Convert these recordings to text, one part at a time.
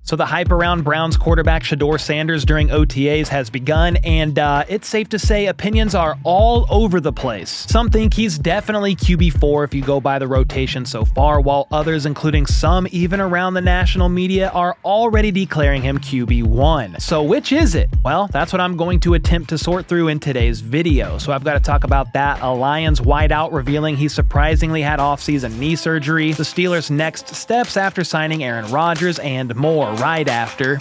So the hype around Browns quarterback Shedeur Sanders during OTAs has begun, and it's safe to say opinions are all over the place. Some think he's definitely QB4 if you go by the rotation so far, while others, including some even around the national media, are already declaring him QB1. So which is it? Well, that's what I'm going to attempt to sort through in today's video. So I've got to talk about that, a Lions wideout revealing he surprisingly had offseason knee surgery, the Steelers' next steps after signing Aaron Rodgers, and more right after.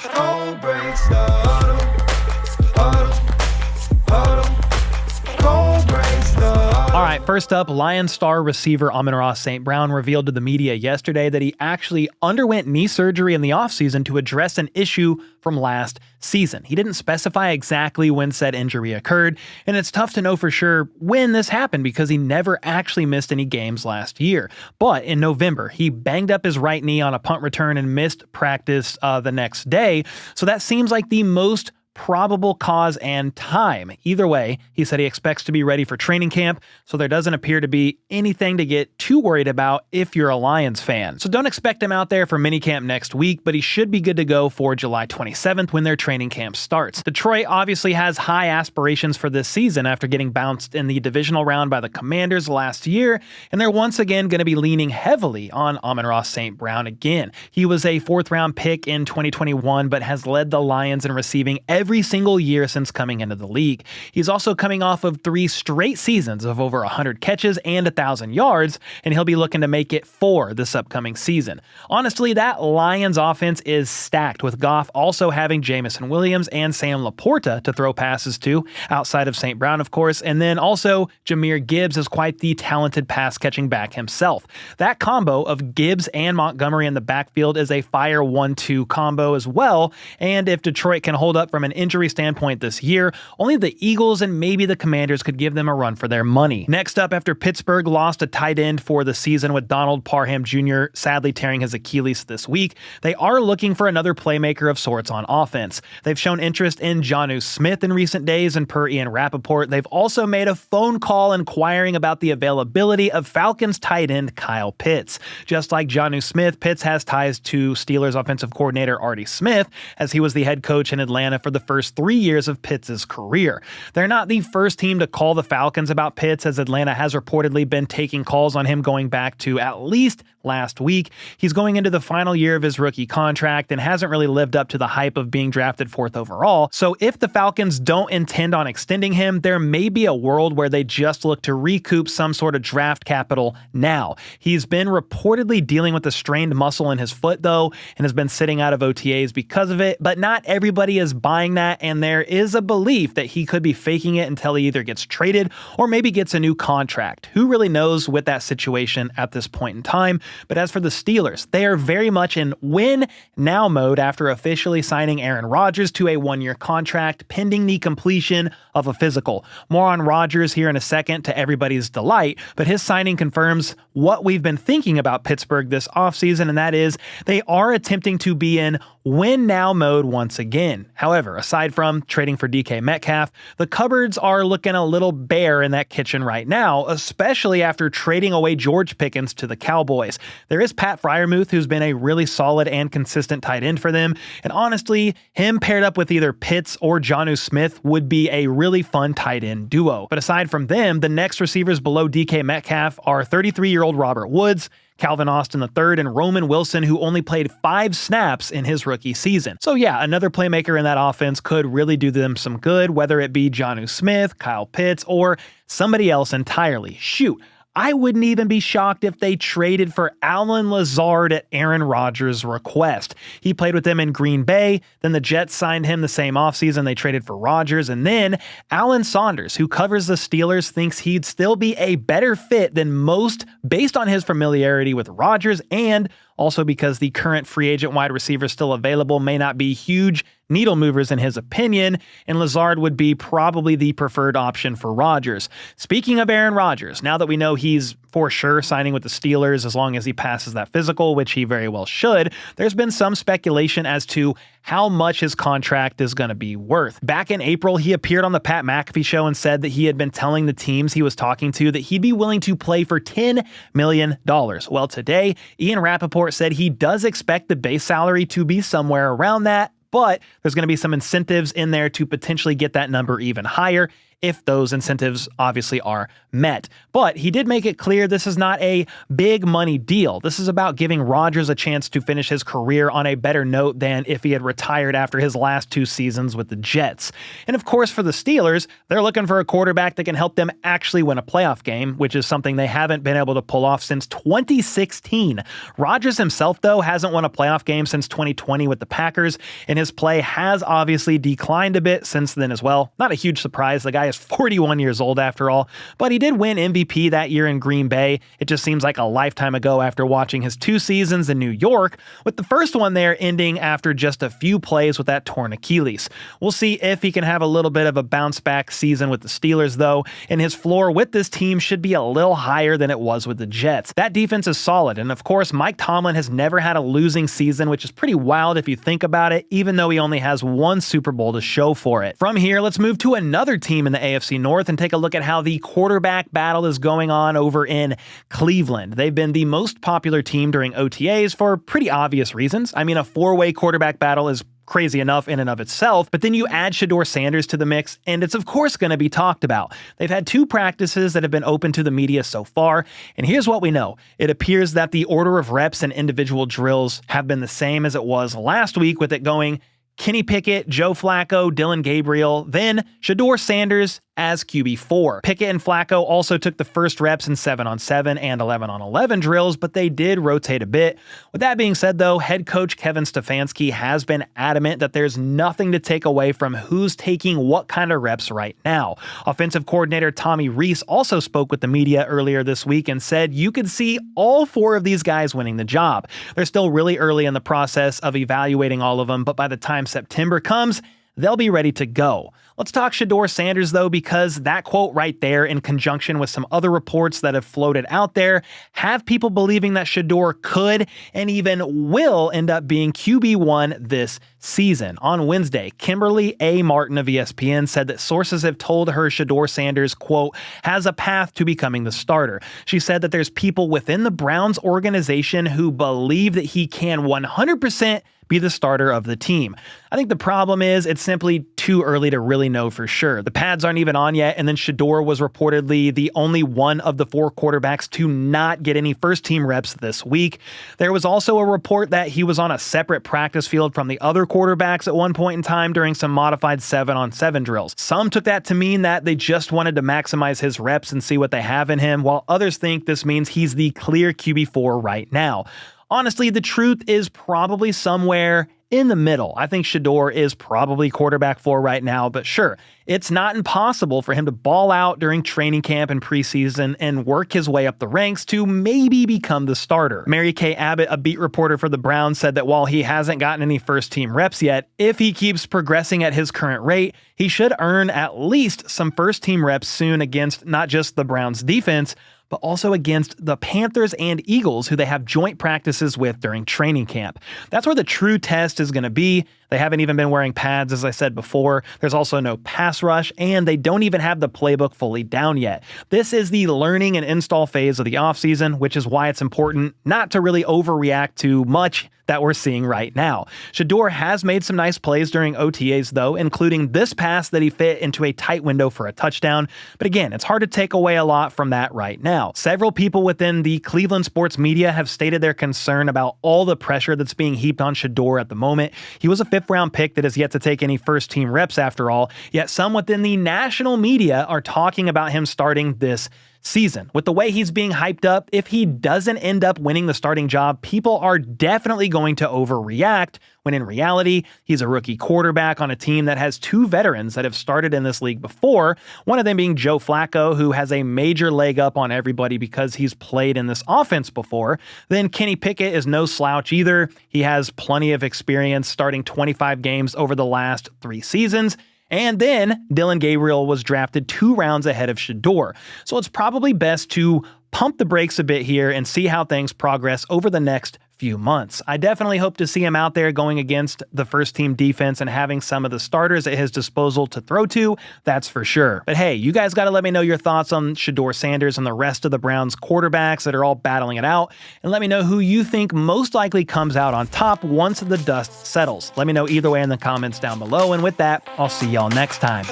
Alright, first up, Lions star receiver Amon Ra St Brown revealed to the media yesterday that he actually underwent knee surgery in the offseason to address an issue from last season. He didn't specify exactly when said injury occurred, and it's tough to know for sure when this happened because he never actually missed any games last year. But in November, he banged up his right knee on a punt return and missed practice the next day, so that seems like the most probable cause and time. Either way, he said he expects to be ready for training camp, so there doesn't appear to be anything to get too worried about if you're a Lions fan. So don't expect him out there for minicamp next week, but he should be good to go for July 27th when their training camp starts. Detroit obviously has high aspirations for this season after getting bounced in the divisional round by the Commanders last year, and they're once again going to be leaning heavily on Amon Ra St Brown again. He was a 4th-round pick in 2021, but has led the Lions in receiving every single year since coming into the league. He's also coming off of 3 straight seasons of over 100 catches and 1,000 yards, and he'll be looking to make it 4 this upcoming season. Honestly, that Lions offense is stacked, with Goff also having Jamison Williams and Sam Laporta to throw passes to, outside of St. Brown, of course, and then also Jahmyr Gibbs is quite the talented pass-catching back himself. That combo of Gibbs and Montgomery in the backfield is a fire 1-2 combo as well, and if Detroit can hold up from an injury standpoint this year, only the Eagles and maybe the Commanders could give them a run for their money. Next up, after Pittsburgh lost a tight end for the season with Donald Parham Jr. sadly tearing his Achilles this week, they are looking for another playmaker of sorts on offense. They've shown interest in Jonnu Smith in recent days, and per Ian Rappaport, they've also made a phone call inquiring about the availability of Falcons tight end Kyle Pitts. Just like Jonnu Smith, Pitts has ties to Steelers offensive coordinator Artie Smith, as he was the head coach in Atlanta for the first 3 years of Pitts' career. They're not the first team to call the Falcons about Pitts, as Atlanta has reportedly been taking calls on him going back to at least last week. He's going into the final year of his rookie contract and hasn't really lived up to the hype of being drafted 4th overall. So if the Falcons don't intend on extending him, there may be a world where they just look to recoup some sort of draft capital now. He's been reportedly dealing with a strained muscle in his foot though, and has been sitting out of OTAs because of it, but not everybody is buying that, and there is a belief that he could be faking it until he either gets traded or maybe gets a new contract. Who really knows with that situation at this point in time? But as for the Steelers, they are very much in win-now mode after officially signing Aaron Rodgers to a 1-year contract pending the completion of a physical. More on Rodgers here in a second to everybody's delight, but his signing confirms what we've been thinking about Pittsburgh this offseason, and that is they are attempting to be in win-now mode once again. However, aside from trading for DK Metcalf, the cupboards are looking a little bare in that kitchen right now, especially after trading away George Pickens to the Cowboys. There is Pat Freiermuth, who's been a really solid and consistent tight end for them, and honestly, him paired up with either Pitts or Jonnu Smith would be a really fun tight end duo. But aside from them, the next receivers below DK Metcalf are 33-year-old Robert Woods, Calvin Austin III, and Roman Wilson, who only played 5 snaps in his rookie season. So yeah, another playmaker in that offense could really do them some good, whether it be Jonnu Smith, Kyle Pitts, or somebody else entirely. Shoot, I wouldn't even be shocked if they traded for Allen Lazard at Aaron Rodgers' request. He played with them in Green Bay, then the Jets signed him the same offseason they traded for Rodgers, and then Alan Saunders, who covers the Steelers, thinks he'd still be a better fit than most based on his familiarity with Rodgers, and also because the current free agent wide receivers still available may not be huge needle movers in his opinion, and Lazard would be probably the preferred option for Rodgers. Speaking of Aaron Rodgers, now that we know he's for sure signing with the Steelers as long as he passes that physical, which he very well should, there's been some speculation as to how much his contract is going to be worth. Back in April, he appeared on the Pat McAfee show and said that he had been telling the teams he was talking to that he'd be willing to play for $10 million. Well, today, Ian Rappaport said he does expect the base salary to be somewhere around that, but there's going to be some incentives in there to potentially get that number even higher if those incentives obviously are met. But he did make it clear this is not a big money deal. This is about giving Rodgers a chance to finish his career on a better note than if he had retired after his last 2 seasons with the Jets. And of course, for the Steelers, they're looking for a quarterback that can help them actually win a playoff game, which is something they haven't been able to pull off since 2016. Rodgers himself, though, hasn't won a playoff game since 2020 with the Packers, and his play has obviously declined a bit since then as well. Not a huge surprise. The guy is 41 years old after all, but he did win MVP that year in Green Bay. It just seems like a lifetime ago after watching his 2 seasons in New York, with the first one there ending after just a few plays with that torn Achilles. We'll see if he can have a little bit of a bounce back season with the Steelers though, and his floor with this team should be a little higher than it was with the Jets. That defense is solid, and of course Mike Tomlin has never had a losing season, which is pretty wild if you think about it, even though he only has 1 Super Bowl to show for it. From here, let's move to another team in the AFC North and take a look at how the quarterback battle is going on over in Cleveland. They've been the most popular team during OTAs for pretty obvious reasons. I mean, a 4-way quarterback battle is crazy enough in and of itself, but then you add Shedeur Sanders to the mix, and it's of course going to be talked about. They've had 2 practices that have been open to the media so far, and here's what we know. It appears that the order of reps and individual drills have been the same as it was last week, with it going Kenny Pickett, Joe Flacco, Dylan Gabriel, then Shedeur Sanders as QB4. Pickett and Flacco also took the first reps in 7-on-7 and 11-on-11 drills, but they did rotate a bit. With that being said, though, head coach Kevin Stefanski has been adamant that there's nothing to take away from who's taking what kind of reps right now. Offensive coordinator Tommy Rees also spoke with the media earlier this week and said you could see all 4 of these guys winning the job. They're still really early in the process of evaluating all of them, but by the time September comes, they'll be ready to go. Let's talk Shedeur Sanders, though, because that quote right there, in conjunction with some other reports that have floated out there, have people believing that Shedeur could and even will end up being QB1 this season. On Wednesday, Kimberly A. Martin of ESPN said that sources have told her Shedeur Sanders, quote, has a path to becoming the starter. She said that there's people within the Browns organization who believe that he can 100% be the starter of the team. I think the problem is it's simply too early to really know for sure. The pads aren't even on yet, and then Shedeur was reportedly the only one of the 4 quarterbacks to not get any first-team reps this week. There was also a report that he was on a separate practice field from the other quarterbacks at one point in time during some modified 7-on-7 drills. Some took that to mean that they just wanted to maximize his reps and see what they have in him, while others think this means he's the clear QB4 right now. Honestly, the truth is probably somewhere in the middle. I think Shedeur is probably quarterback 4 right now, but sure, it's not impossible for him to ball out during training camp and preseason and work his way up the ranks to maybe become the starter. Mary Kay Abbott, a beat reporter for the Browns, said that while he hasn't gotten any first-team reps yet, if he keeps progressing at his current rate, he should earn at least some first-team reps soon against not just the Browns defense, but also against the Panthers and Eagles, who they have joint practices with during training camp. That's where the true test is going to be. They haven't even been wearing pads, as I said before. There's also no pass rush, and they don't even have the playbook fully down yet. This is the learning and install phase of the offseason, which is why it's important not to really overreact to much that we're seeing right now. Shedeur has made some nice plays during OTAs, though, including this pass that he fit into a tight window for a touchdown. But again, it's hard to take away a lot from that right now. Several people within the Cleveland sports media have stated their concern about all the pressure that's being heaped on Shedeur at the moment. He was a 5th-round pick that has yet to take any first-team reps after all, yet some within the national media are talking about him starting this season. With the way he's being hyped up, if he doesn't end up winning the starting job, people are definitely going to overreact, when in reality, he's a rookie quarterback on a team that has 2 veterans that have started in this league before, one of them being Joe Flacco, who has a major leg up on everybody because he's played in this offense before. Then Kenny Pickett is no slouch either. He has plenty of experience starting 25 games over the last 3 seasons. And then Dillon Gabriel was drafted 2 rounds ahead of Shedeur. So it's probably best to pump the brakes a bit here and see how things progress over the next few months. I definitely hope to see him out there going against the first team defense and having some of the starters at his disposal to throw to, that's for sure. But hey, you guys got to let me know your thoughts on Shedeur Sanders and the rest of the Browns quarterbacks that are all battling it out, and let me know who you think most likely comes out on top once the dust settles. Let me know either way in the comments down below, and with that, I'll see y'all next time.